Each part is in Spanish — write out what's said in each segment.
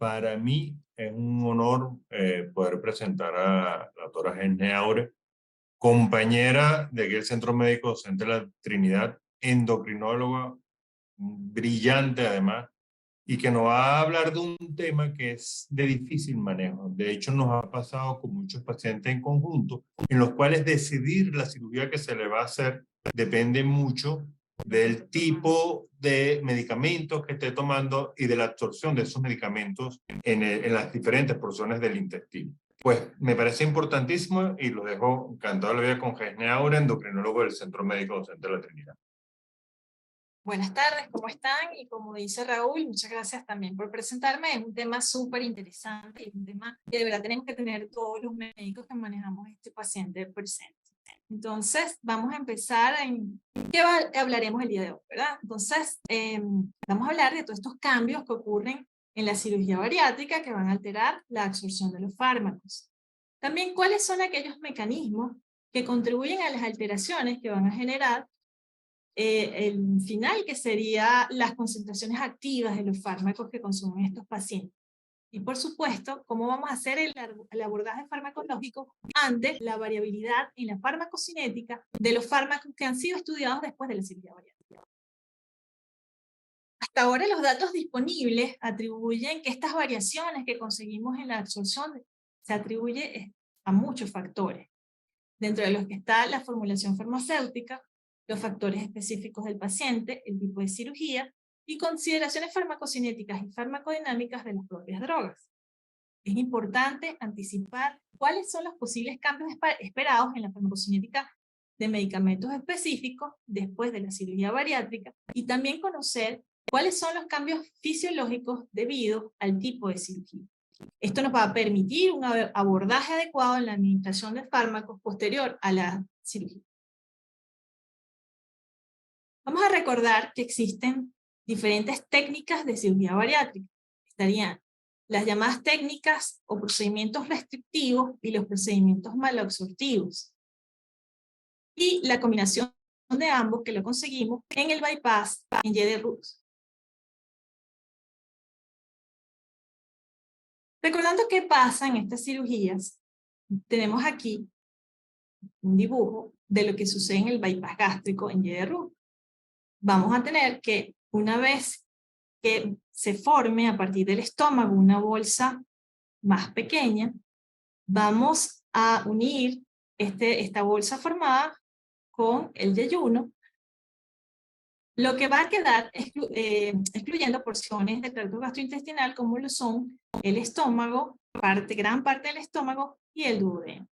Para mí es un honor poder presentar a la doctora Gene Aure, compañera de aquel Centro Médico Docente de la Trinidad, endocrinóloga brillante además, y que nos va a hablar de un tema que es de difícil manejo. De hecho, nos ha pasado con muchos pacientes en conjunto, en los cuales decidir la cirugía que se le va a hacer depende mucho del tipo de medicamentos que esté tomando y de la absorción de esos medicamentos en las diferentes porciones del intestino. Pues me parece importantísimo y lo dejo encantado de la vida con Gene Aure, endocrinólogo del Centro Médico Docente de la Trinidad. Buenas tardes, ¿cómo están? Y como dice Raúl, muchas gracias también por presentarme. Es un tema súper interesante y un tema que de verdad tenemos que tener todos los médicos que manejamos este paciente presente. Entonces, vamos a empezar en qué hablaremos el día de hoy, ¿verdad? Entonces, vamos a hablar de todos estos cambios que ocurren en la cirugía bariátrica que van a alterar la absorción de los fármacos. También, ¿cuáles son aquellos mecanismos que contribuyen a las alteraciones que van a generar el final, que sería las concentraciones activas de los fármacos que consumen estos pacientes? Y por supuesto, cómo vamos a hacer el abordaje farmacológico ante la variabilidad en la farmacocinética de los fármacos que han sido estudiados después de la cirugía bariátrica. Hasta ahora los datos disponibles atribuyen que estas variaciones que conseguimos en la absorción se atribuye a muchos factores, dentro de los que está la formulación farmacéutica, los factores específicos del paciente, el tipo de cirugía y consideraciones farmacocinéticas y farmacodinámicas de las propias drogas. Es importante anticipar cuáles son los posibles cambios esperados en la farmacocinética de medicamentos específicos después de la cirugía bariátrica y también conocer cuáles son los cambios fisiológicos debidos al tipo de cirugía. Esto nos va a permitir un abordaje adecuado en la administración de fármacos posterior a la cirugía. Vamos a recordar que existen diferentes técnicas de cirugía bariátrica. Estarían las llamadas técnicas o procedimientos restrictivos y los procedimientos malabsortivos. Y la combinación de ambos que lo conseguimos en el bypass en Y de Roux. Recordando qué pasa en estas cirugías, tenemos aquí un dibujo de lo que sucede en el bypass gástrico en Y de Roux. Vamos a tener que una vez que se forme a partir del estómago una bolsa más pequeña, vamos a unir esta bolsa formada con el yeyuno, lo que va a quedar excluyendo porciones del tracto gastrointestinal como lo son el estómago, gran parte del estómago y el duodeno.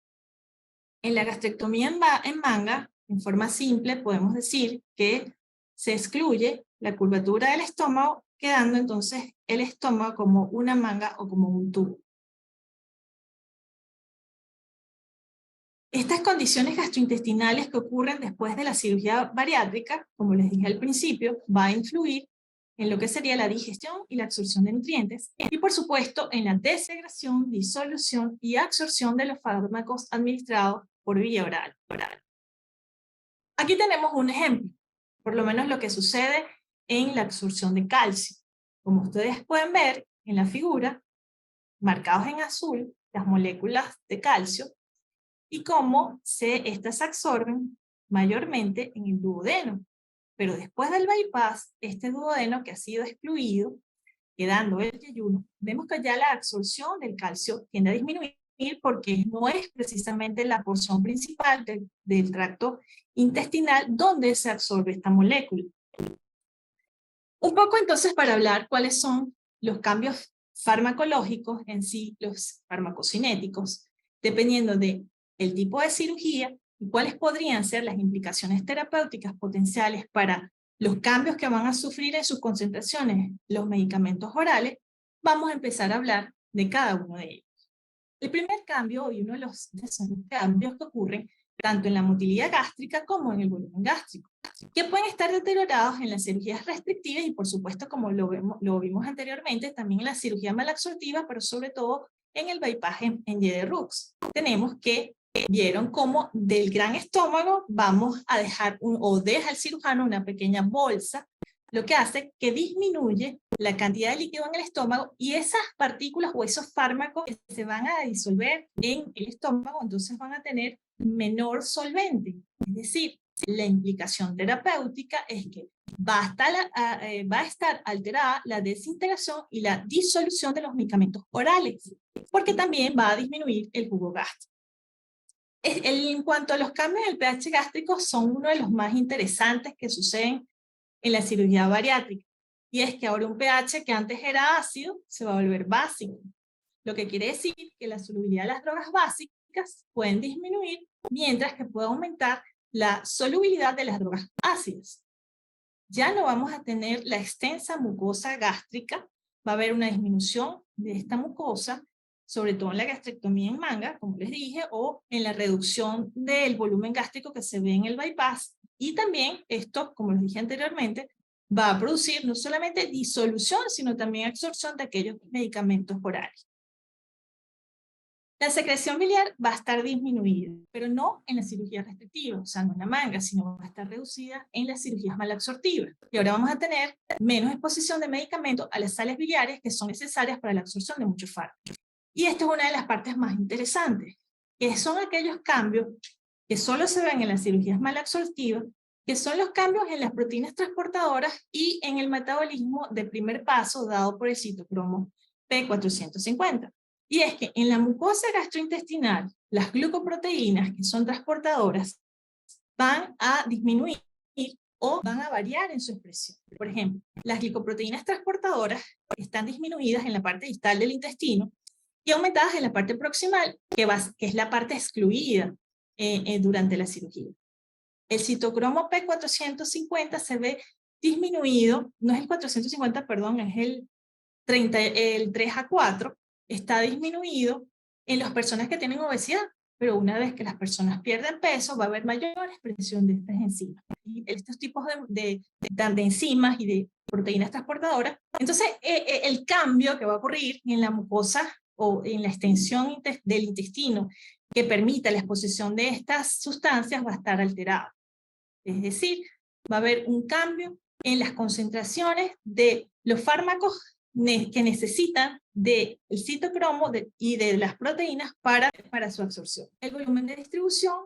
En la gastrectomía en manga, en forma simple, podemos decir que se excluye la curvatura del estómago, quedando entonces el estómago como una manga o como un tubo. Estas condiciones gastrointestinales que ocurren después de la cirugía bariátrica, como les dije al principio, va a influir en lo que sería la digestión y la absorción de nutrientes, y por supuesto en la desegración, disolución y absorción de los fármacos administrados por vía oral. Aquí tenemos un ejemplo, por lo menos lo que sucede en la absorción de calcio. Como ustedes pueden ver en la figura, marcados en azul, las moléculas de calcio, y cómo estas se absorben mayormente en el duodeno. Pero después del bypass, este duodeno que ha sido excluido, quedando el yeyuno, vemos que ya la absorción del calcio tiende a disminuir porque no es precisamente la porción principal del tracto intestinal donde se absorbe esta molécula. Un poco entonces para hablar cuáles son los cambios farmacológicos en sí, los farmacocinéticos, dependiendo de el tipo de cirugía y cuáles podrían ser las implicaciones terapéuticas potenciales para los cambios que van a sufrir en sus concentraciones los medicamentos orales, vamos a empezar a hablar de cada uno de ellos. El primer cambio, y uno de los cambios que ocurren tanto en la motilidad gástrica como en el volumen gástrico, que pueden estar deteriorados en las cirugías restrictivas y por supuesto, como lo vimos anteriormente, también en la cirugía malabsortiva, pero sobre todo en el bypass en Y de Roux. Tenemos que vieron cómo del gran estómago vamos a dejar, o deja el cirujano una pequeña bolsa lo que hace que disminuye la cantidad de líquido en el estómago y esas partículas o esos fármacos que se van a disolver en el estómago, entonces van a tener menor solvente. Es decir, la implicación terapéutica es que va a estar alterada la desintegración y la disolución de los medicamentos orales, porque también va a disminuir el jugo gástrico. En cuanto a los cambios del pH gástrico, son uno de los más interesantes que suceden en la cirugía bariátrica. Y es que ahora un pH que antes era ácido se va a volver básico. Lo que quiere decir que la solubilidad de las drogas básicas pueden disminuir, mientras que puede aumentar la solubilidad de las drogas ácidas. Ya no vamos a tener la extensa mucosa gástrica, va a haber una disminución de esta mucosa, sobre todo en la gastrectomía en manga, como les dije, o en la reducción del volumen gástrico que se ve en el bypass. Y también esto, como les dije anteriormente, va a producir no solamente disolución, sino también absorción de aquellos medicamentos orales. La secreción biliar va a estar disminuida, pero no en la cirugía restrictiva, o sea, no en la manga, sino va a estar reducida en las cirugías malabsortivas. Y ahora vamos a tener menos exposición de medicamentos a las sales biliares que son necesarias para la absorción de muchos fármacos. Y esta es una de las partes más interesantes, que son aquellos cambios que solo se ven en las cirugías malabsortivas, que son los cambios en las proteínas transportadoras y en el metabolismo de primer paso dado por el citocromo P450. Y es que en la mucosa gastrointestinal, las glucoproteínas que son transportadoras van a disminuir o van a variar en su expresión. Por ejemplo, las glicoproteínas transportadoras están disminuidas en la parte distal del intestino y aumentadas en la parte proximal, que es la parte excluida durante la cirugía. El citocromo P450 se ve disminuido, no es el 450, perdón, es el 3A4, está disminuido en las personas que tienen obesidad, pero una vez que las personas pierden peso, va a haber mayor expresión de estas enzimas. Y estos tipos de enzimas y de proteínas transportadoras. Entonces, el cambio que va a ocurrir en la mucosa o en la extensión del intestino que permita la exposición de estas sustancias va a estar alterado. Es decir, va a haber un cambio en las concentraciones de los fármacos que necesitan del citocromo y de las proteínas para su absorción. El volumen de distribución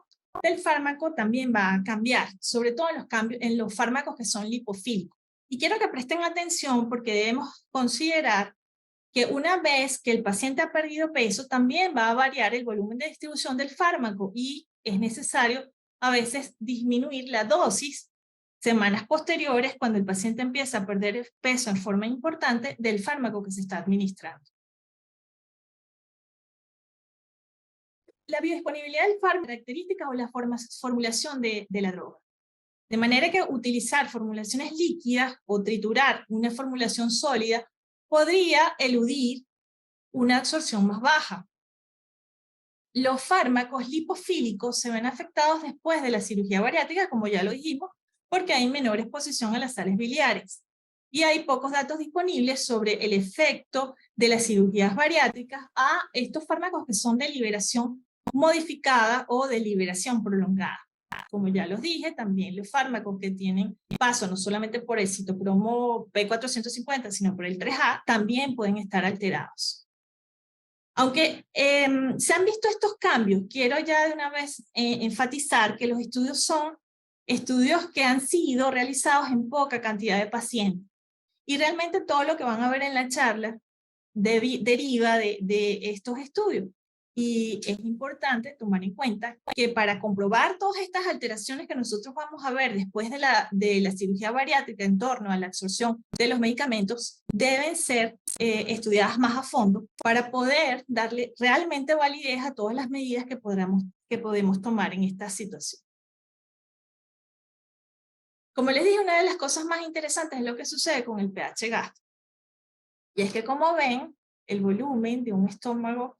del fármaco también va a cambiar, sobre todo en los fármacos que son lipofílicos. Y quiero que presten atención porque debemos considerar que una vez que el paciente ha perdido peso, también va a variar el volumen de distribución del fármaco y es necesario a veces disminuir la dosis semanas posteriores cuando el paciente empieza a perder peso en forma importante del fármaco que se está administrando. La biodisponibilidad del fármaco, características o la formulación de la droga. De manera que utilizar formulaciones líquidas o triturar una formulación sólida podría eludir una absorción más baja. Los fármacos lipofílicos se ven afectados después de la cirugía bariátrica, como ya lo dijimos, porque hay menor exposición a las sales biliares. Y hay pocos datos disponibles sobre el efecto de las cirugías bariátricas a estos fármacos que son de liberación modificada o de liberación prolongada. Como ya los dije, también los fármacos que tienen paso no solamente por el citocromo P450, sino por el 3A, también pueden estar alterados. Aunque se han visto estos cambios, quiero ya de una vez enfatizar que los estudios son estudios que han sido realizados en poca cantidad de pacientes. Y realmente todo lo que van a ver en la charla deriva de estos estudios. Y es importante tomar en cuenta que para comprobar todas estas alteraciones que nosotros vamos a ver después de la cirugía bariátrica en torno a la absorción de los medicamentos, deben ser estudiadas más a fondo para poder darle realmente validez a todas las medidas que podemos tomar en esta situación. Como les dije, una de las cosas más interesantes es lo que sucede con el pH gástrico. Y es que, como ven, el volumen de un estómago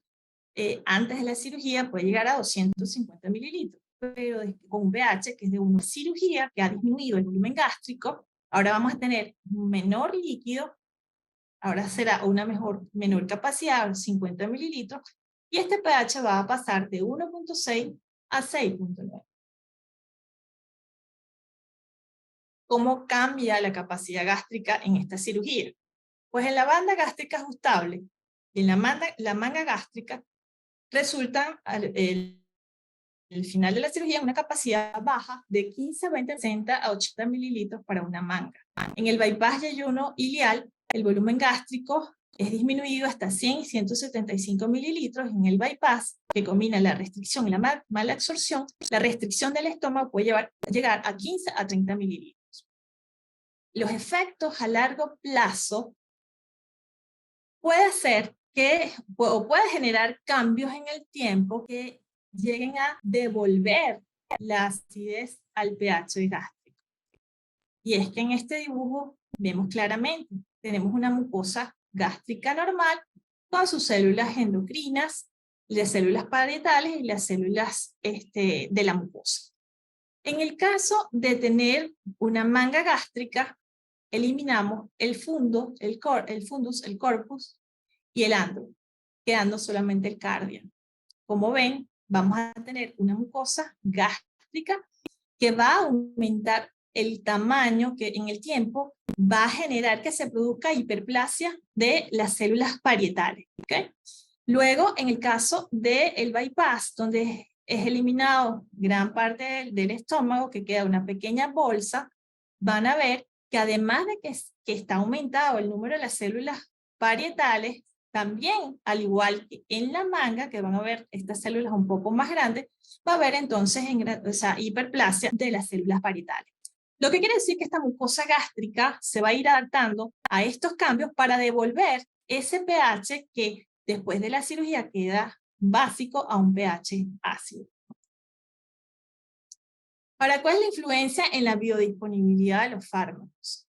antes de la cirugía puede llegar a 250 mililitros, pero con un pH que es de una cirugía que ha disminuido el volumen gástrico, ahora vamos a tener menor líquido, ahora será una menor capacidad, 50 mililitros, y este pH va a pasar de 1.6 a 6.9. ¿Cómo cambia la capacidad gástrica en esta cirugía? Pues en la banda gástrica ajustable y en la manga gástrica resultan el final de la cirugía una capacidad baja de 15 a 20, 60 a 80 mililitros para una manga. En el bypass y ayuno ilial, el volumen gástrico es disminuido hasta 100 y 175 mililitros. En el bypass, que combina la restricción y la mala absorción, la restricción del estómago puede llegar a 15 a 30 mililitros. Los efectos a largo plazo puede hacer o puede generar cambios en el tiempo que lleguen a devolver la acidez al pH gástrico. Y es que en este dibujo vemos claramente, tenemos una mucosa gástrica normal con sus células endocrinas, las células parietales y las células de la mucosa. En el caso de tener una manga gástrica, eliminamos el fundus, el corpus y el andro, quedando solamente el cardio. Como ven, vamos a tener una mucosa gástrica que va a aumentar el tamaño, que en el tiempo va a generar que se produzca hiperplasia de las células parietales. ¿Okay? Luego, en el caso del bypass, donde es eliminado gran parte del estómago, que queda una pequeña bolsa, van a ver que además de que está aumentado el número de las células parietales, también, al igual que en la manga, que van a ver estas células un poco más grandes, va a haber entonces hiperplasia de las células parietales. Lo que quiere decir que esta mucosa gástrica se va a ir adaptando a estos cambios para devolver ese pH que después de la cirugía queda básico a un pH ácido. Ahora, ¿cuál es la influencia en la biodisponibilidad de los fármacos?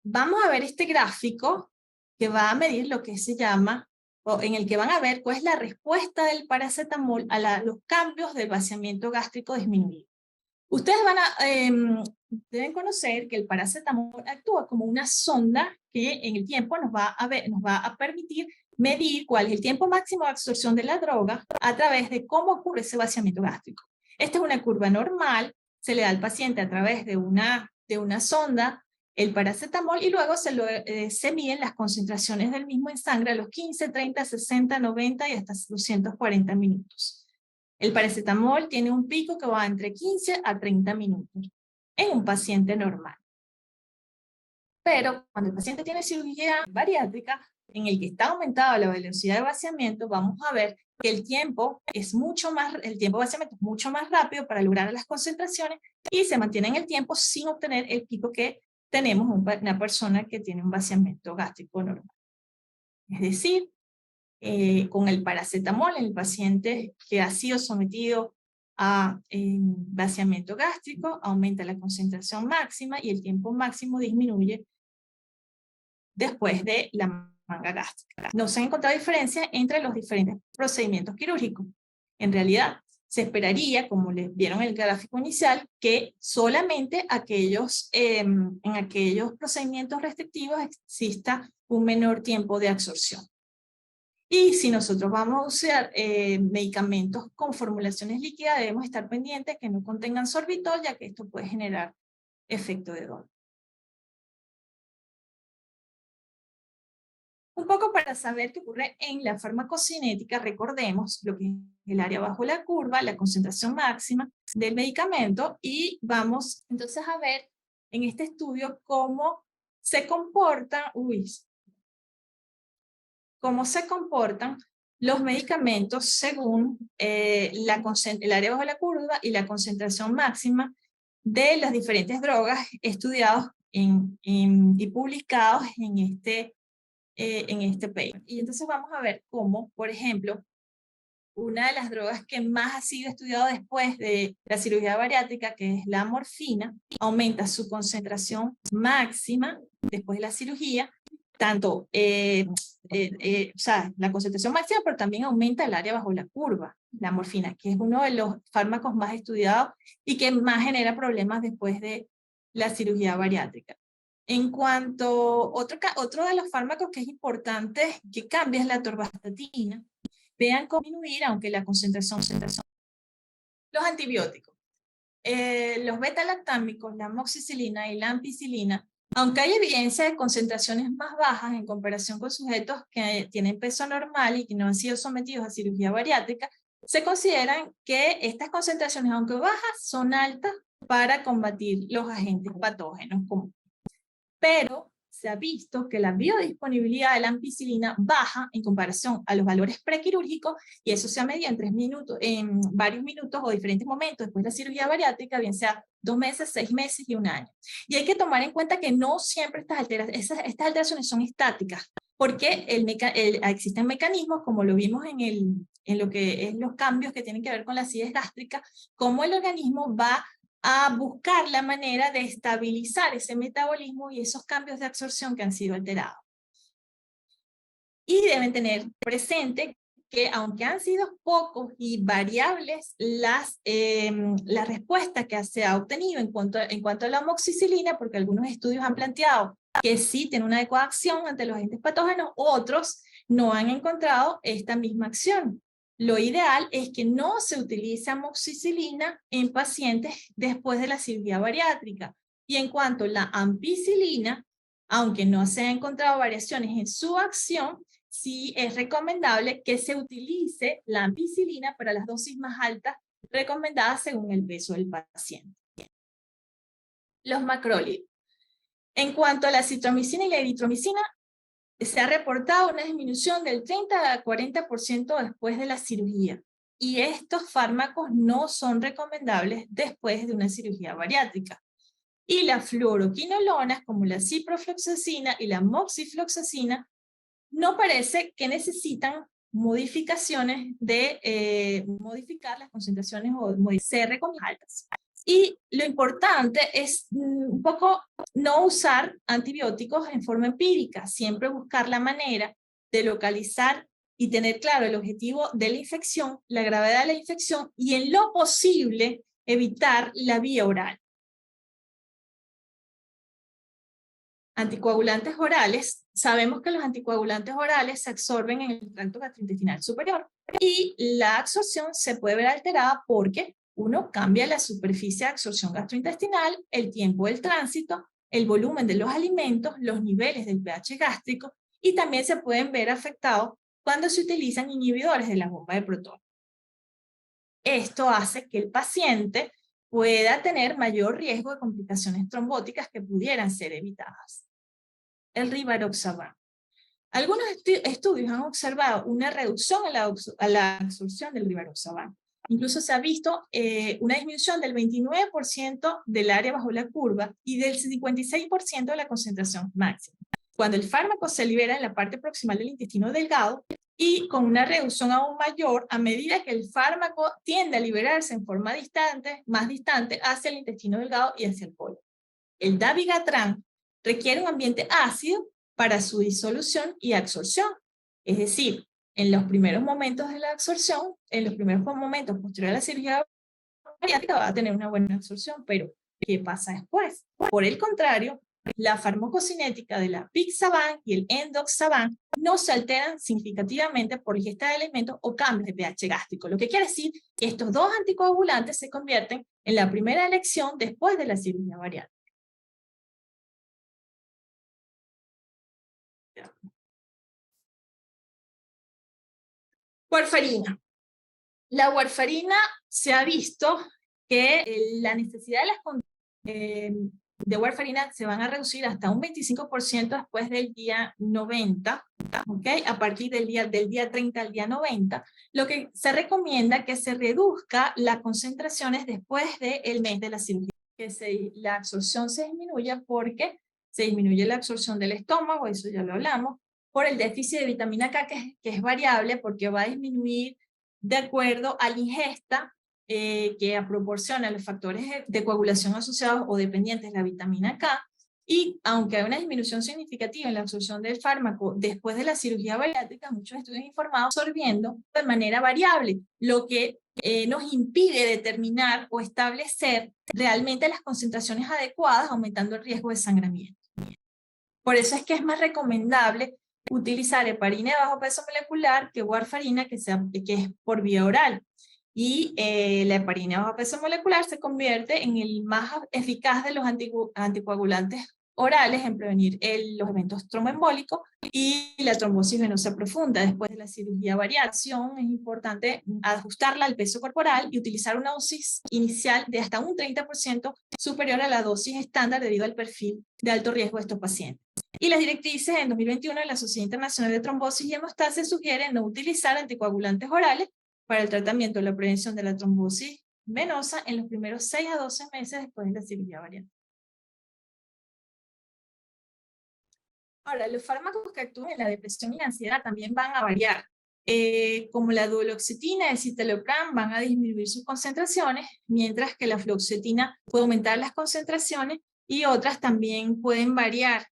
Vamos a ver este gráfico que va a medir lo que se llama, o en el que van a ver cuál es la respuesta del paracetamol a los cambios del vaciamiento gástrico disminuido. Ustedes deben conocer que el paracetamol actúa como una sonda que en el tiempo nos va a permitir medir cuál es el tiempo máximo de absorción de la droga a través de cómo ocurre ese vaciamiento gástrico. Esta es una curva normal, se le da al paciente a través de una sonda el paracetamol y luego se miden las concentraciones del mismo en sangre a los 15, 30, 60, 90 y hasta 240 minutos. El paracetamol tiene un pico que va entre 15 a 30 minutos en un paciente normal. Pero cuando el paciente tiene cirugía bariátrica, en el que está aumentada la velocidad de vaciamiento, vamos a ver que el tiempo de vaciamiento es mucho más rápido para lograr las concentraciones y se mantiene en el tiempo sin obtener el pico que tenemos una persona que tiene un vaciamiento gástrico normal. Es decir, con el paracetamol en el paciente que ha sido sometido a vaciamiento gástrico, aumenta la concentración máxima y el tiempo máximo disminuye después de la manga gástrica. No se han encontrado diferencias entre los diferentes procedimientos quirúrgicos. En realidad, se esperaría, como les vieron en el gráfico inicial, que solamente en aquellos procedimientos restrictivos exista un menor tiempo de absorción. Y si nosotros vamos a usar medicamentos con formulaciones líquidas, debemos estar pendientes que no contengan sorbitol, ya que esto puede generar efecto de dolor. Un poco para saber qué ocurre en la farmacocinética, recordemos lo que es el área bajo la curva, la concentración máxima del medicamento, y vamos entonces a ver en este estudio cómo se comportan los medicamentos según el área bajo la curva y la concentración máxima de las diferentes drogas estudiados y publicados en este paper. Y entonces vamos a ver cómo, por ejemplo, una de las drogas que más ha sido estudiado después de la cirugía bariátrica, que es la morfina, aumenta su concentración máxima después de la cirugía, tanto la concentración máxima, pero también aumenta el área bajo la curva, la morfina, que es uno de los fármacos más estudiados y que más genera problemas después de la cirugía bariátrica. En cuanto, otro de los fármacos que es importante que cambia es la atorvastatina. Vean cómo disminuir, aunque la concentración. Los antibióticos. los beta-lactámicos, la amoxicilina y la ampicilina, aunque hay evidencia de concentraciones más bajas en comparación con sujetos que tienen peso normal y que no han sido sometidos a cirugía bariátrica, se consideran que estas concentraciones, aunque bajas, son altas para combatir los agentes patógenos comunes. Pero se ha visto que la biodisponibilidad de la ampicilina baja en comparación a los valores prequirúrgicos, y eso se ha medido en 3 minutos, en varios minutos o diferentes momentos después de la cirugía bariátrica, bien sea 2 meses, 6 meses y 1 año. Y hay que tomar en cuenta que no siempre estas alteraciones son estáticas, porque existen mecanismos, como lo vimos en lo que es los cambios que tienen que ver con la acidez gástrica, cómo el organismo va a buscar la manera de estabilizar ese metabolismo y esos cambios de absorción que han sido alterados. Y deben tener presente que aunque han sido pocos y variables la respuesta que se ha obtenido en cuanto a la amoxicilina, porque algunos estudios han planteado que sí tiene una adecuada acción ante los agentes patógenos, otros no han encontrado esta misma acción. Lo ideal es que no se utilice amoxicilina en pacientes después de la cirugía bariátrica. Y en cuanto a la ampicilina, aunque no se han encontrado variaciones en su acción, sí es recomendable que se utilice la ampicilina para las dosis más altas recomendadas según el peso del paciente. Los macrólidos. En cuanto a la citromicina y la eritromicina, se ha reportado una disminución del 30 a 40% después de la cirugía. Y estos fármacos no son recomendables después de una cirugía bariátrica. Y las fluoroquinolonas, como la ciprofloxacina y la moxifloxacina, no parece que necesitan modificaciones de modificar las concentraciones o ser altas. Y lo importante es un poco no usar antibióticos en forma empírica, siempre buscar la manera de localizar y tener claro el objetivo de la infección, la gravedad de la infección y en lo posible evitar la vía oral. Anticoagulantes orales, sabemos que los anticoagulantes orales se absorben en el tracto gastrointestinal superior y la absorción se puede ver alterada porque uno cambia la superficie de absorción gastrointestinal, el tiempo del tránsito, el volumen de los alimentos, los niveles del pH gástrico y también se pueden ver afectados cuando se utilizan inhibidores de la bomba de protones. Esto hace que el paciente pueda tener mayor riesgo de complicaciones trombóticas que pudieran ser evitadas. El rivaroxaban. Algunos estudios han observado una reducción a la absorción del rivaroxaban. Incluso se ha visto una disminución del 29% del área bajo la curva y del 56% de la concentración máxima. Cuando el fármaco se libera en la parte proximal del intestino delgado y con una reducción aún mayor a medida que el fármaco tiende a liberarse en forma más distante hacia el intestino delgado y hacia el colon. El dabigatran requiere un ambiente ácido para su disolución y absorción. Es decir, en los primeros momentos de la absorción, en los primeros momentos posteriores a la cirugía bariátrica va a tener una buena absorción, pero ¿qué pasa después? Por el contrario, la farmacocinética de la pixaban y el endoxaban no se alteran significativamente por ingesta de alimentos o cambios de pH gástrico, lo que quiere decir que estos dos anticoagulantes se convierten en la primera elección después de la cirugía bariátrica. Warfarina. La warfarina se ha visto que la necesidad de warfarina se van a reducir hasta un 25% después del día 90, ¿okay? A partir del día 30 al día 90, lo que se recomienda que se reduzca las concentraciones después del mes de la cirugía, que la absorción se disminuya porque se disminuye la absorción del estómago, eso ya lo hablamos, por el déficit de vitamina K, que es variable porque va a disminuir de acuerdo a la ingesta que proporciona los factores de coagulación asociados o dependientes de la vitamina K, y aunque hay una disminución significativa en la absorción del fármaco después de la cirugía bariátrica, muchos estudios informados absorbiendo de manera variable, lo que nos impide determinar o establecer realmente las concentraciones adecuadas, aumentando el riesgo de sangramiento. Por eso es que es más recomendable utilizar heparina de bajo peso molecular que warfarina, que es por vía oral. Y la heparina bajo peso molecular se convierte en el más eficaz de los anticoagulantes orales en prevenir los eventos tromboembólicos y la trombosis venosa profunda. Después de la cirugía bariátrica, es importante ajustarla al peso corporal y utilizar una dosis inicial de hasta un 30% superior a la dosis estándar debido al perfil de alto riesgo de estos pacientes. Y las directrices en 2021 de la Sociedad Internacional de Trombosis y Hemostasis sugieren no utilizar anticoagulantes orales para el tratamiento o la prevención de la trombosis venosa en los primeros 6 a 12 meses después de la cirugía bariátrica. Ahora, los fármacos que actúan en la depresión y la ansiedad también van a variar. Como la duloxetina y el citalopram van a disminuir sus concentraciones, mientras que la fluoxetina puede aumentar las concentraciones y otras también pueden variar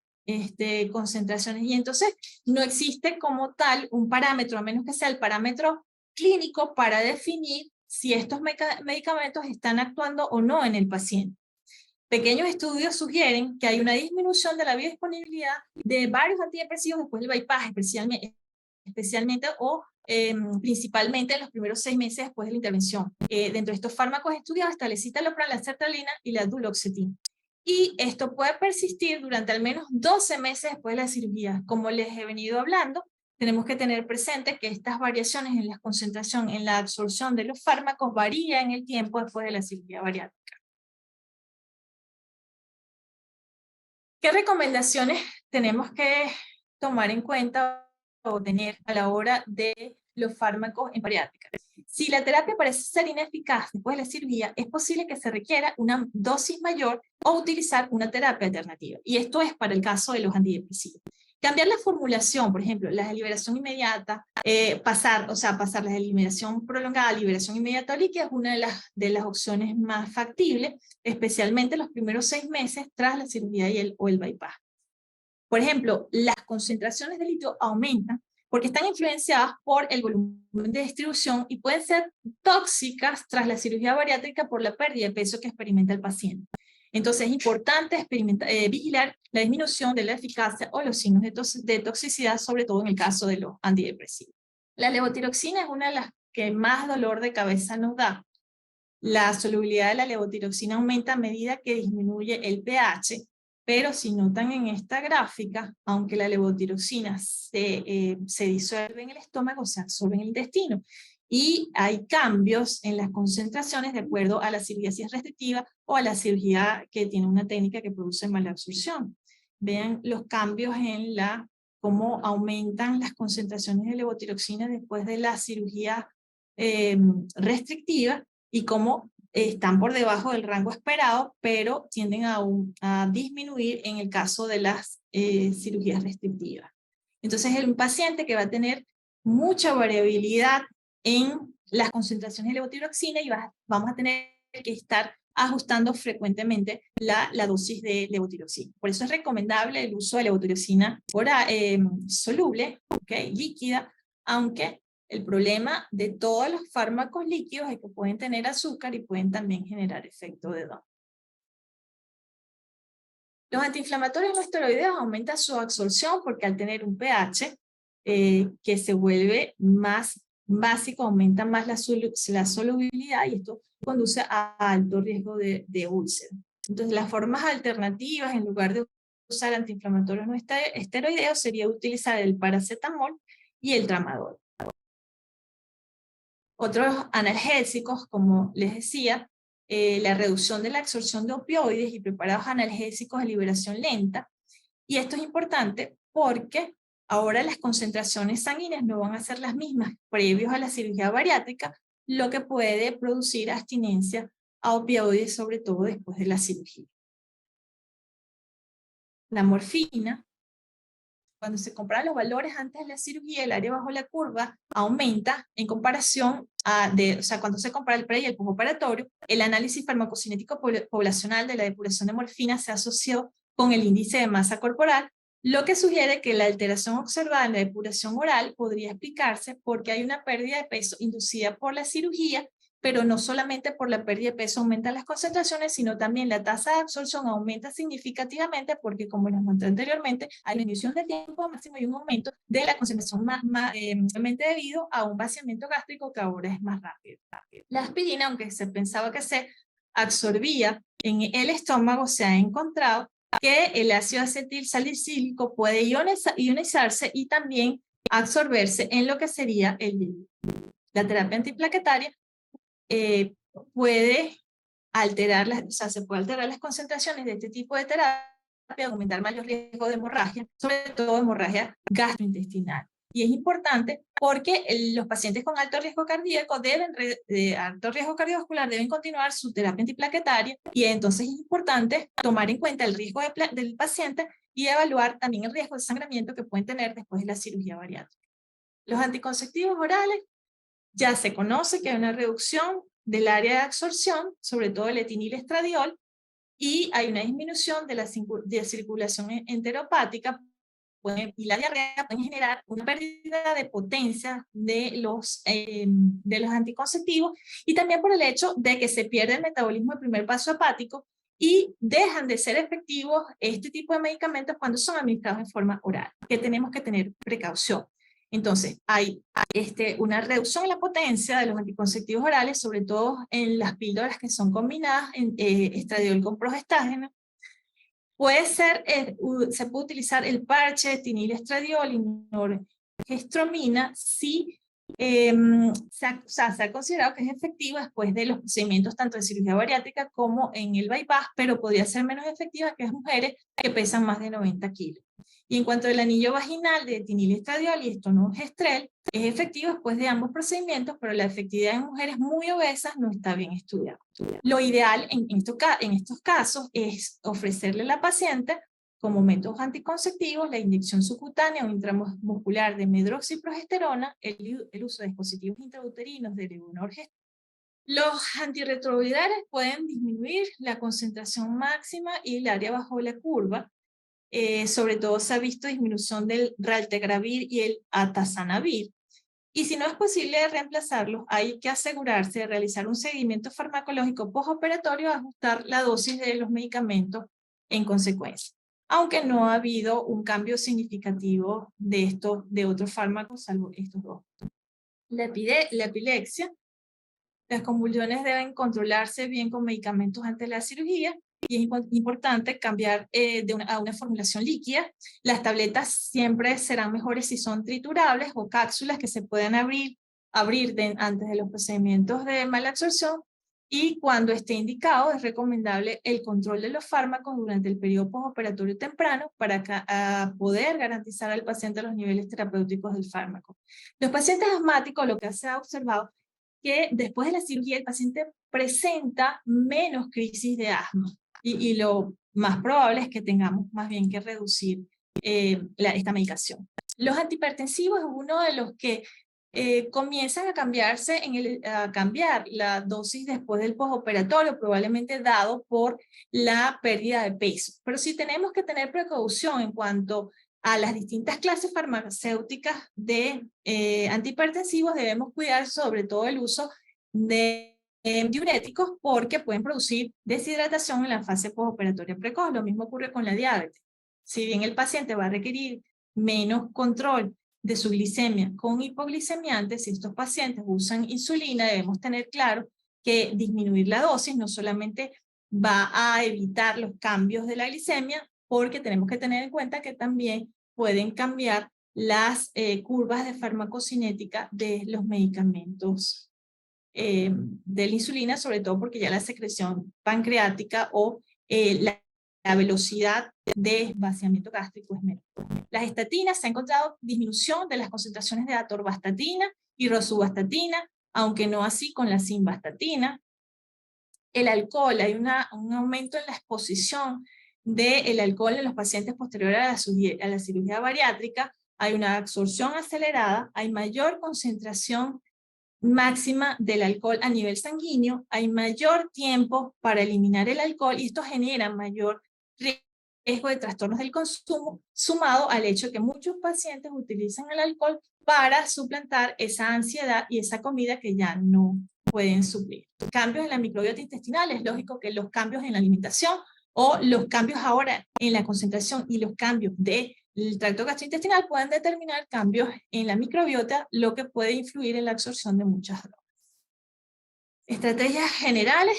concentraciones. Y entonces no existe como tal un parámetro, a menos que sea el parámetro clínico para definir si estos medicamentos están actuando o no en el paciente. Pequeños estudios sugieren que hay una disminución de la biodisponibilidad de varios antidepresivos después del bypass, especialmente o principalmente en los primeros 6 meses después de la intervención. Dentro de estos fármacos estudiados está la citalopram, la sertralina y la duloxetina. Y esto puede persistir durante al menos 12 meses después de la cirugía. Como les he venido hablando, tenemos que tener presente que estas variaciones en la concentración, en la absorción de los fármacos varían en el tiempo después de la cirugía bariátrica. ¿Qué recomendaciones tenemos que tomar en cuenta o tener a la hora de los fármacos en bariátrica? Si la terapia parece ser ineficaz después de la cirugía, es posible que se requiera una dosis mayor o utilizar una terapia alternativa. Y esto es para el caso de los antidepresivos. Cambiar la formulación, por ejemplo, la liberación inmediata, pasar la eliminación prolongada a liberación inmediata líquida es una de las opciones más factibles, especialmente los primeros 6 meses tras la cirugía o el bypass. Por ejemplo, las concentraciones de litio aumentan porque están influenciadas por el volumen de distribución y pueden ser tóxicas tras la cirugía bariátrica por la pérdida de peso que experimenta el paciente. Entonces es importante vigilar la disminución de la eficacia o los signos de toxicidad, sobre todo en el caso de los antidepresivos. La levotiroxina es una de las que más dolor de cabeza nos da. La solubilidad de la levotiroxina aumenta a medida que disminuye el pH, pero si notan en esta gráfica, aunque la levotiroxina se disuelve en el estómago, se absorbe en el intestino. Y hay cambios en las concentraciones de acuerdo a la cirugía si es restrictiva o a la cirugía que tiene una técnica que produce mala absorción. Vean los cambios en cómo aumentan las concentraciones de levotiroxina después de la cirugía restrictiva y cómo están por debajo del rango esperado, pero tienden a disminuir en el caso de las cirugías restrictivas. Entonces es un paciente que va a tener mucha variabilidad en las concentraciones de levotiroxina y vamos a tener que estar ajustando frecuentemente la dosis de levotiroxina. Por eso es recomendable el uso de levotiroxina soluble, líquida, aunque el problema de todos los fármacos líquidos es que pueden tener azúcar y pueden también generar efecto de DON. Los antiinflamatorios no esteroideos aumentan su absorción porque al tener un pH que se vuelve más básico, aumenta más la solubilidad y esto conduce a alto riesgo de úlcera. Entonces las formas alternativas en lugar de usar antiinflamatorios no esteroideos sería utilizar el paracetamol y el tramadol. Otros analgésicos, como les decía, la reducción de la absorción de opioides y preparados analgésicos de liberación lenta. Y esto es importante porque ahora las concentraciones sanguíneas no van a ser las mismas previos a la cirugía bariátrica, lo que puede producir abstinencia a opioides, sobre todo después de la cirugía. La morfina, cuando se comparan los valores antes de la cirugía, el área bajo la curva aumenta en comparación cuando se compara el pre y el postoperatorio, el análisis farmacocinético poblacional de la depuración de morfina se asoció con el índice de masa corporal, lo que sugiere que la alteración observada en la depuración oral podría explicarse porque hay una pérdida de peso inducida por la cirugía pero no solamente por la pérdida de peso aumentan las concentraciones, sino también la tasa de absorción aumenta significativamente porque, como les conté anteriormente, hay una disminución del tiempo máximo y un aumento de la concentración debido a un vaciamiento gástrico que ahora es más rápido. La aspirina, aunque se pensaba que se absorbía en el estómago, se ha encontrado que el ácido acetil salicílico puede ionizarse y también absorberse en lo que sería la terapia antiplaquetaria. Puede alterar se puede alterar las concentraciones de este tipo de terapia, aumentar mayor riesgo de hemorragia, sobre todo hemorragia gastrointestinal. Y es importante porque los pacientes con alto riesgo cardíaco alto riesgo cardiovascular deben continuar su terapia antiplaquetaria, y entonces es importante tomar en cuenta el riesgo del paciente y evaluar también el riesgo de sangramiento que pueden tener después de la cirugía bariátrica. Los anticonceptivos orales, ya se conoce que hay una reducción del área de absorción, sobre todo el etinilestradiol, y hay una disminución de la circulación enteropática, y la diarrea puede generar una pérdida de potencia de los anticonceptivos, y también por el hecho de que se pierde el metabolismo del primer paso hepático y dejan de ser efectivos este tipo de medicamentos cuando son administrados en forma oral, que tenemos que tener precaución. Entonces, hay una reducción en la potencia de los anticonceptivos orales, sobre todo en las píldoras que son combinadas, estradiol con progestágeno. Se puede utilizar el parche de etinilestradiol y norgestromina si se ha considerado que es efectiva después de los procedimientos tanto de cirugía bariátrica como en el bypass, pero podría ser menos efectiva en aquellas mujeres que pesan más de 90 kilos. Y en cuanto al anillo vaginal de etinilestradiol y estonogestrel, es efectivo después de ambos procedimientos, pero la efectividad en mujeres muy obesas no está bien estudiada. Lo ideal en estos casos es ofrecerle a la paciente como métodos anticonceptivos la inyección subcutánea o intramuscular de medroxiprogesterona, el uso de dispositivos intrauterinos de levonorgestrel. Los antirretrovirales pueden disminuir la concentración máxima y el área bajo la curva. Sobre todo se ha visto disminución del raltegravir y el atazanavir. Y si no es posible reemplazarlos, hay que asegurarse de realizar un seguimiento farmacológico postoperatorio, ajustar la dosis de los medicamentos en consecuencia. Aunque no ha habido un cambio significativo de otros fármacos, salvo estos dos. La epilepsia. Las convulsiones deben controlarse bien con medicamentos antes de la cirugía, y es importante cambiar a una formulación líquida. Las tabletas siempre serán mejores si son triturables o cápsulas que se pueden abrir antes de los procedimientos de mala absorción, y cuando esté indicado es recomendable el control de los fármacos durante el periodo postoperatorio temprano para poder garantizar al paciente los niveles terapéuticos del fármaco. Los pacientes asmáticos, lo que se ha observado que después de la cirugía el paciente presenta menos crisis de asma, y lo más probable es que tengamos más bien que reducir esta medicación. Los antihipertensivos es uno de los que comienzan a cambiar la dosis después del postoperatorio, probablemente dado por la pérdida de peso. Pero sí tenemos que tener precaución en cuanto a las distintas clases farmacéuticas de antihipertensivos. Debemos cuidar sobre todo el uso de diuréticos, porque pueden producir deshidratación en la fase postoperatoria precoz. Lo mismo ocurre con la diabetes. Si bien el paciente va a requerir menos control de su glicemia con hipoglicemiantes, si estos pacientes usan insulina, debemos tener claro que disminuir la dosis no solamente va a evitar los cambios de la glicemia, porque tenemos que tener en cuenta que también pueden cambiar las curvas de farmacocinética de los medicamentos de la insulina, sobre todo porque ya la secreción pancreática o la velocidad de vaciamiento gástrico es menor. Las estatinas, se ha encontrado disminución de las concentraciones de atorvastatina y rosuvastatina, aunque no así con la simvastatina. El alcohol, hay un aumento en la exposición del alcohol en los pacientes posteriores a la cirugía bariátrica, hay una absorción acelerada, hay mayor concentración máxima del alcohol a nivel sanguíneo, hay mayor tiempo para eliminar el alcohol, y esto genera mayor riesgo de trastornos del consumo, sumado al hecho de que muchos pacientes utilizan el alcohol para suplantar esa ansiedad y esa comida que ya no pueden suplir. Cambios en la microbiota intestinal, es lógico que los cambios en la alimentación o los cambios ahora en la concentración y los cambios del tracto gastrointestinal pueden determinar cambios en la microbiota, lo que puede influir en la absorción de muchas drogas. Estrategias generales: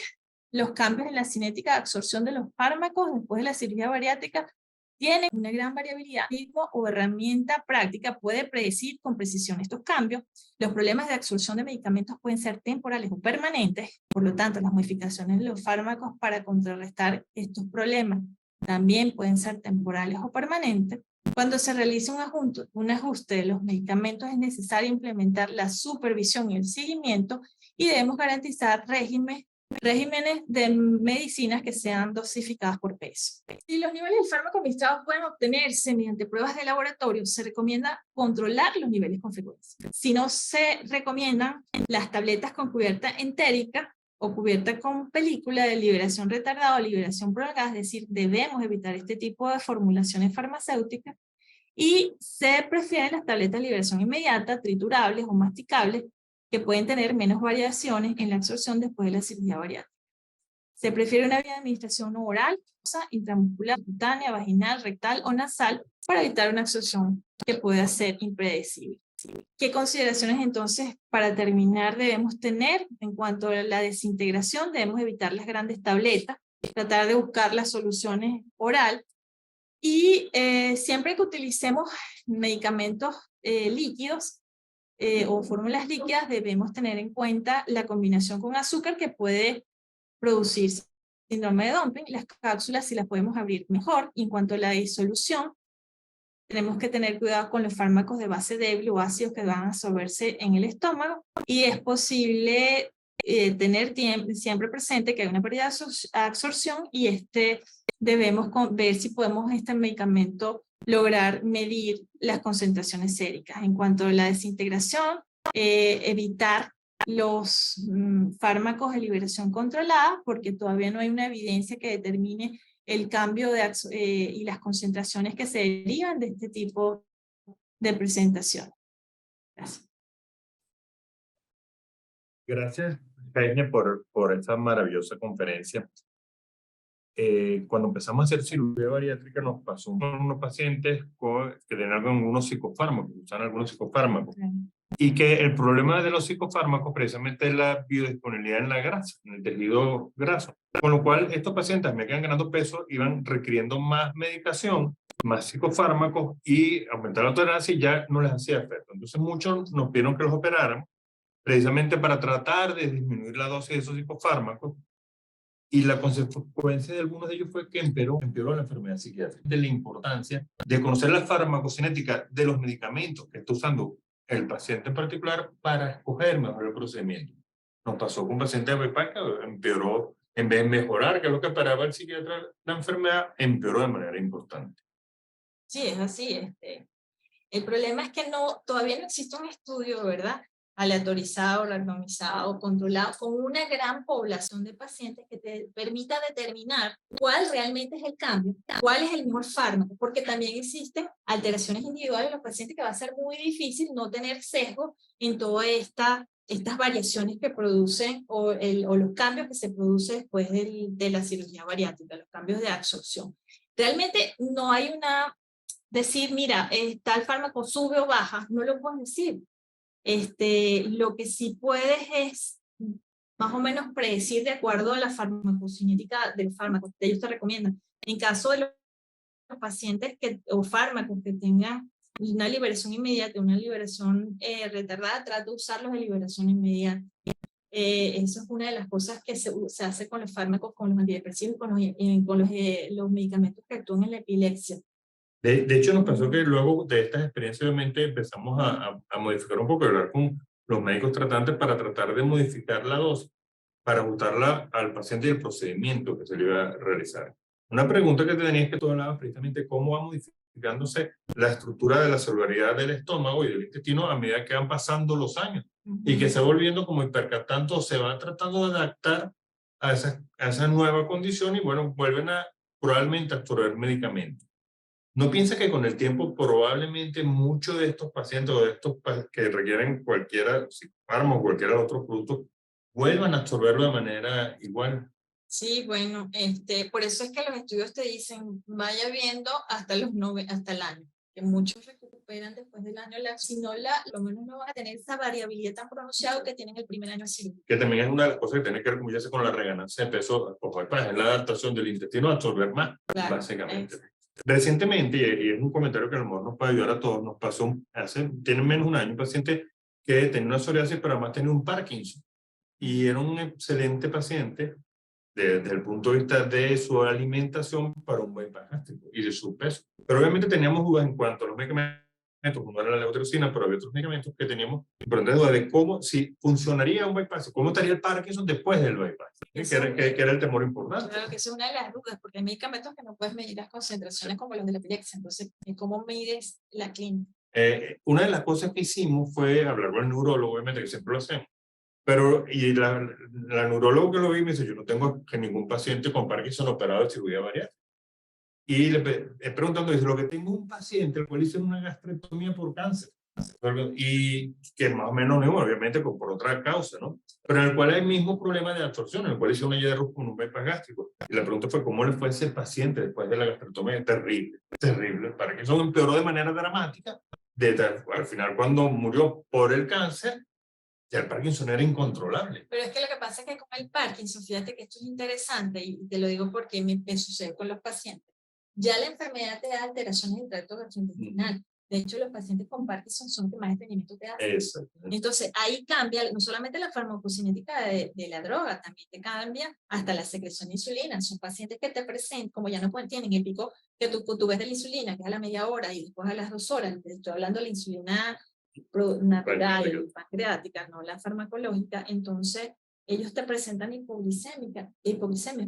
los cambios en la cinética de absorción de los fármacos después de la cirugía bariátrica tienen una gran variabilidad. El ritmo o herramienta práctica puede predecir con precisión estos cambios. Los problemas de absorción de medicamentos pueden ser temporales o permanentes, por lo tanto, las modificaciones de los fármacos para contrarrestar estos problemas también pueden ser temporales o permanentes. Cuando se realiza un ajuste de los medicamentos, es necesario implementar la supervisión y el seguimiento, y debemos garantizar regímenes de medicinas que sean dosificadas por peso. Si los niveles del fármaco administrado pueden obtenerse mediante pruebas de laboratorio, se recomienda controlar los niveles con frecuencia. Si no, se recomiendan las tabletas con cubierta entérica o cubierta con película de liberación retardada o liberación prolongada, es decir, debemos evitar este tipo de formulaciones farmacéuticas, y se prefieren las tabletas de liberación inmediata, triturables o masticables, que pueden tener menos variaciones en la absorción después de la cirugía bariátrica. Se prefiere una vía de administración oral, intramuscular, cutánea, vaginal, rectal o nasal, para evitar una absorción que pueda ser impredecible. ¿Qué consideraciones entonces para terminar debemos tener? En cuanto a la desintegración, debemos evitar las grandes tabletas, tratar de buscar las soluciones oral, y siempre que utilicemos medicamentos líquidos, o fórmulas líquidas, debemos tener en cuenta la combinación con azúcar, que puede producir síndrome de dumping. Las cápsulas, si las podemos abrir, mejor. Y en cuanto a la disolución, tenemos que tener cuidado con los fármacos de base débil o ácidos que van a absorberse en el estómago, y es posible tener siempre presente que hay una pérdida de absorción, y debemos ver si podemos este medicamento lograr medir las concentraciones séricas. En cuanto a la desintegración, evitar los fármacos de liberación controlada, porque todavía no hay una evidencia que determine el cambio y las concentraciones que se derivan de este tipo de presentación. Gracias. Gracias, Jaime, por esta maravillosa conferencia. Cuando empezamos a hacer cirugía bariátrica, nos pasó con unos pacientes que tenían algunos psicofármacos, usaban algunos psicofármacos, y que el problema de los psicofármacos precisamente es la biodisponibilidad en la grasa, en el tejido graso, con lo cual estos pacientes, me quedan ganando peso, iban requiriendo más medicación, más psicofármacos, y aumentar la tolerancia, y ya no les hacía efecto. Entonces muchos nos pidieron que los operáramos precisamente para tratar de disminuir la dosis de esos psicofármacos, y la consecuencia de algunos de ellos fue que empeoró la enfermedad psiquiátrica. De la importancia de conocer la farmacocinética de los medicamentos que está usando el paciente en particular para escoger mejor el procedimiento. Nos pasó con un paciente de BPAC que empeoró, en vez de mejorar, que es lo que esperaba el psiquiatra, la enfermedad empeoró de manera importante. Sí, es así. El problema es que todavía no existe un estudio, ¿verdad?, aleatorizado, randomizado, controlado, con una gran población de pacientes que te permita determinar cuál realmente es el cambio, cuál es el mejor fármaco, porque también existen alteraciones individuales en los pacientes que va a ser muy difícil no tener sesgo en todas estas variaciones que producen o los cambios que se producen después de la cirugía bariátrica, los cambios de absorción. Realmente no hay decir, mira, tal fármaco sube o baja, no lo puedes decir. Lo que sí puedes es más o menos predecir de acuerdo a la farmacocinética del fármaco que ellos te recomiendan. En caso de los pacientes o fármacos que tengan una liberación inmediata, una liberación retardada, trata de usarlos de liberación inmediata. Eso es una de las cosas que se hace con los fármacos, con los antidepresivos, con los medicamentos que actúan en la epilepsia. De hecho, nos pasó que luego de estas experiencias, obviamente, empezamos a modificar un poco, hablar con los médicos tratantes para tratar de modificar la dosis, para ajustarla al paciente y el procedimiento que se le iba a realizar. Una pregunta que te tenía es que tú hablabas precisamente cómo va modificándose la estructura de la celularidad del estómago y del intestino a medida que van pasando los años, y que se va volviendo como hipercaptante, se va tratando de adaptar a esa nueva condición, y bueno, vuelven a probablemente absorber medicamentos. ¿No piensa que con el tiempo probablemente muchos de estos pacientes o de estos que requieren cualquiera fármaco o cualquier otro producto vuelvan a absorberlo de manera igual? Sí, bueno, por eso es que los estudios te dicen, vaya viendo hasta hasta el año, que muchos recuperan después del año, si no, lo menos no van a tener esa variabilidad tan pronunciada que tienen el primer año de cirugía. Que también es una de las cosas que tiene que ver, como ya sé, con la reganancia de peso, es la adaptación del intestino a absorber más, claro, básicamente. Recientemente, y es un comentario que a lo mejor nos puede ayudar a todos, nos pasó tiene menos de un año un paciente que tenía una psoriasis, pero además tenía un Parkinson. Y era un excelente paciente desde el punto de vista de su alimentación para un bypass gástrico y de su peso. Pero obviamente teníamos dudas en cuanto a los medicamentos, uno era la leucotrienina, pero había otros medicamentos que teníamos importantes dudas de cómo, si funcionaría un bypass, cómo estaría el Parkinson después del bypass, que era el temor importante. Claro que esa es una de las dudas, porque hay medicamentos que no puedes medir las concentraciones como los de la epilepsia, entonces, ¿cómo mides la clínica? Una de las cosas que hicimos fue hablar con el neurólogo, obviamente, que siempre lo hacemos. Pero, y la neurólogo que lo vi me dice, yo no tengo ningún paciente con Parkinson operado de cirugía bariátrica. Y le preguntando, dice, lo que tengo un paciente, el cual hizo una gastrectomía por cáncer. Y que más o menos, obviamente, por otra causa, ¿no? Pero en el cual hay el mismo problema de absorción, en el cual hizo una hierro con un bypass gástrico. Y la pregunta fue, ¿cómo le fue a ese paciente después de la gastrectomía? Terrible, terrible. Parkinson empeoró de manera dramática. Al final, cuando murió por el cáncer, ya el Parkinson era incontrolable. Pero es que lo que pasa es que con el Parkinson, fíjate que esto es interesante y te lo digo porque me sucede con los pacientes. Ya la enfermedad te da alteraciones del tracto gastrointestinal. De hecho, los pacientes con Parkinson son los que más estreñimiento te hacen. Entonces, ahí cambia no solamente la farmacocinética de la droga, también te cambia hasta la secreción de insulina. Son pacientes que te presentan, como ya no tienen el pico que tú ves de la insulina, que es a la media hora y después a las 2 horas. Te estoy hablando de la insulina natural y pancreática, no la farmacológica, entonces ellos te presentan hipoglicemia,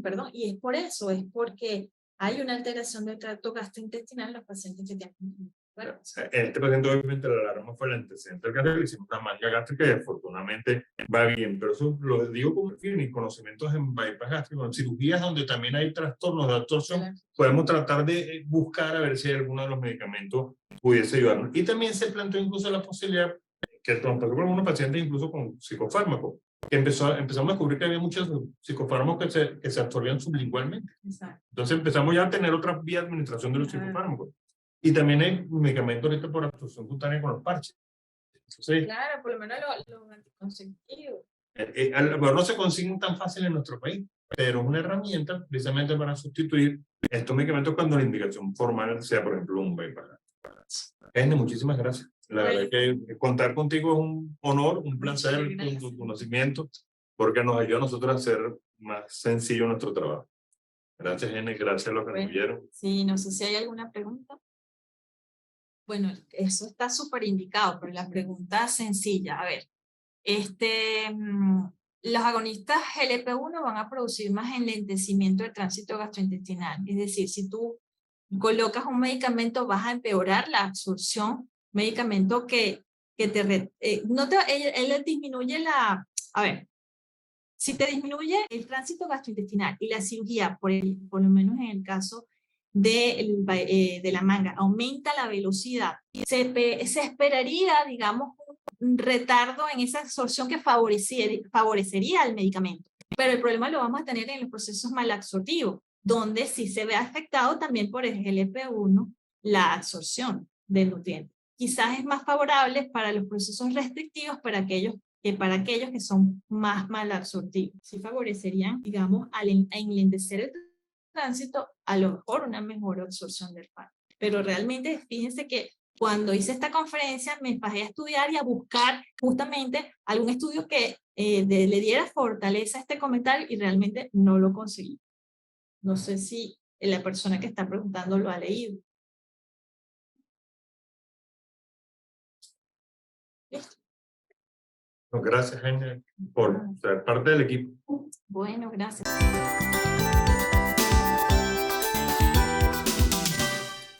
perdón, y es por eso, es porque hay una alteración del tracto gastrointestinal en los pacientes que tienen. Bueno, este paciente obviamente la alarma fue el antecedente del cáncer, le hicimos una manga gástrica y afortunadamente va bien, pero eso lo digo como que mis conocimientos en bypass gástrico, en cirugías donde también hay trastornos de absorción, claro, podemos tratar de buscar a ver si alguno de los medicamentos pudiese ayudarnos. Y también se planteó incluso la posibilidad que nos pasó con algunos pacientes incluso con psicofármacos, que empezamos a descubrir que había muchos psicofármacos que se absorbían sublingualmente. Exacto. Entonces empezamos ya a tener otra vía de administración de los psicofármacos. Y también hay medicamentos ahorita por absorción cutánea con los parches. Entonces, claro, por lo menos los anticonceptivos. A lo mejor no se consiguen tan fácil en nuestro país, pero es una herramienta precisamente para sustituir estos medicamentos cuando la indicación formal sea, por ejemplo, un bypass. Ene, muchísimas gracias. La verdad que contar contigo es un honor, un placer con tu conocimiento, porque nos ayuda a nosotros a hacer más sencillo nuestro trabajo. Gracias, Ene, gracias a los que nos vieron. Sí, no sé si hay alguna pregunta. Bueno, eso está súper indicado, pero la pregunta sencilla, a ver, los agonistas GLP-1 van a producir más enlentecimiento del tránsito gastrointestinal, es decir, si tú colocas un medicamento vas a empeorar la absorción, medicamento que él disminuye a ver, si te disminuye el tránsito gastrointestinal y la cirugía, por lo menos en el caso de la manga, aumenta la velocidad, se esperaría, digamos, un retardo en esa absorción que favorecería al medicamento. Pero el problema lo vamos a tener en los procesos malabsortivos, donde sí se ve afectado también por el GLP-1 la absorción del nutriente. Quizás es más favorable para los procesos restrictivos que para aquellos que son más malabsortivos. Sí favorecerían, digamos, a enlentecer el tránsito, a lo mejor una mejor absorción del fármaco. Pero realmente, fíjense que cuando hice esta conferencia me pasé a estudiar y a buscar justamente algún estudio que le diera fortaleza a este comentario y realmente no lo conseguí. No sé si la persona que está preguntando lo ha leído. ¿Listo? Gracias, Jaime, por ser parte del equipo. Bueno, gracias.